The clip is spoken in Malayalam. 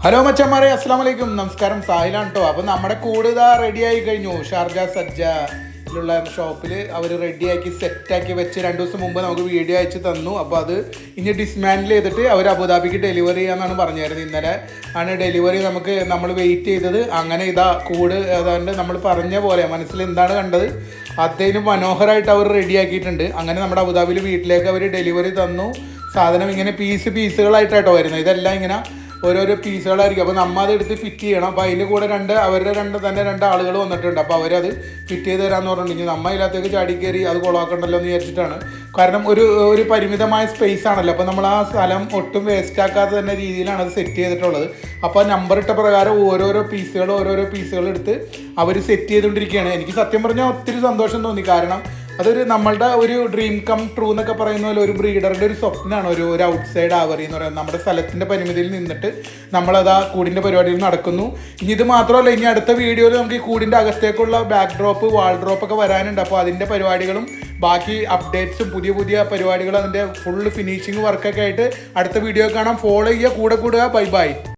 ഹലോ മച്ചന്മാരെ, അസ്സാം വലൈക്കും, നമസ്കാരം. സാഹിലാണ് കേട്ടോ. അപ്പോൾ നമ്മുടെ കൂട് ഇതാ റെഡി ആയി കഴിഞ്ഞു. ഷാർജ സജ്ജയിലുള്ള ഷോപ്പിൽ അവർ റെഡിയാക്കി സെറ്റാക്കി വെച്ച് 2 ദിവസം മുമ്പ് നമുക്ക് വീഡിയോ അയച്ച് തന്നു. അപ്പോൾ അത് ഇനി ഡിസ്മാൻഡിൽ ചെയ്തിട്ട് അവർ അബുദാബിക്ക് ഡെലിവറി ചെയ്യാമെന്നാണ് പറഞ്ഞായിരുന്നു. ഇന്നലെ ആണ് ഡെലിവറി നമ്മൾ വെയിറ്റ് ചെയ്തത്. അങ്ങനെ ഇതാ കൂട് ഏതാണ്ട് നമ്മൾ പറഞ്ഞ പോലെ മനസ്സിൽ എന്താണ് കണ്ടത് അതിന് മനോഹരമായിട്ട് അവർ റെഡിയാക്കിയിട്ടുണ്ട്. അങ്ങനെ നമ്മുടെ അബുദാബിയിൽ വീട്ടിലേക്ക് അവർ ഡെലിവറി തന്നു. സാധനം ഇങ്ങനെ പീസുകളായിട്ടാട്ടോ വരുന്നത്. ഇതെല്ലാം ഇങ്ങനെ ഓരോരോ പീസുകളായിരിക്കും. അപ്പോൾ നമ്മൾ അത് എടുത്ത് ഫിറ്റ് ചെയ്യണം. അപ്പോൾ അതിൻ്റെ കൂടെ അവരുടെ രണ്ട് ആളുകൾ വന്നിട്ടുണ്ട്. അപ്പോൾ അവരത് ഫിറ്റ് ചെയ്ത് തരാമെന്ന് പറഞ്ഞിട്ടുണ്ടെങ്കിൽ നമ്മൾ അതിനകത്തേക്ക് ചാടി കയറി അത് കൊളാക്കണ്ടല്ലോ എന്ന് വിചാരിച്ചിട്ടാണ്. കാരണം ഒരു പരിമിതമായ സ്പേസ് ആണല്ലോ. അപ്പോൾ നമ്മൾ ആ സ്ഥലം ഒട്ടും വേസ്റ്റ് ആക്കാത്ത തന്നെ രീതിയിലാണ് അത് സെറ്റ് ചെയ്തിട്ടുള്ളത്. അപ്പോൾ നമ്പർ ഇട്ട പ്രകാരം ഓരോരോ പീസുകൾ എടുത്ത് അവർ സെറ്റ് ചെയ്തുകൊണ്ടിരിക്കുകയാണ്. എനിക്ക് സത്യം പറഞ്ഞാൽ ഒത്തിരി സന്തോഷം തോന്നി. കാരണം അതൊരു നമ്മളുടെ ഒരു ഡ്രീം കം ട്രൂ എന്നൊക്കെ പറയുന്ന പോലെ ഒരു ബ്രീഡറിൻ്റെ ഒരു സ്വപ്നമാണ് ഒരു ഔട്ട്സൈഡ് ആവറി എന്ന് പറയുന്നത്. നമ്മുടെ സ്ഥലത്തിൻ്റെ പരിമിതിയിൽ നിന്നിട്ട് നമ്മളത് ആ കൂടിൻ്റെ പരിപാടിയിൽ നടക്കുന്നു. ഇനി ഇത് മാത്രമല്ല, ഇനി അടുത്ത വീഡിയോയിൽ നമുക്ക് ഈ കൂടിൻ്റെ അകത്തേക്കുള്ള ബാക്ക് ഡ്രോപ്പ്, വാൾ ഡ്രോപ്പ് ഒക്കെ വരാനുണ്ട്. അപ്പോൾ അതിൻ്റെ പരിപാടികളും ബാക്കി അപ്ഡേറ്റ്സും പുതിയ പരിപാടികൾ അതിൻ്റെ ഫുൾ ഫിനിഷിങ് വർക്കൊക്കെ ആയിട്ട് അടുത്ത വീഡിയോ കാണാം. ഫോളോ ചെയ്യുക, കൂടെ കൂടുക. ബൈ.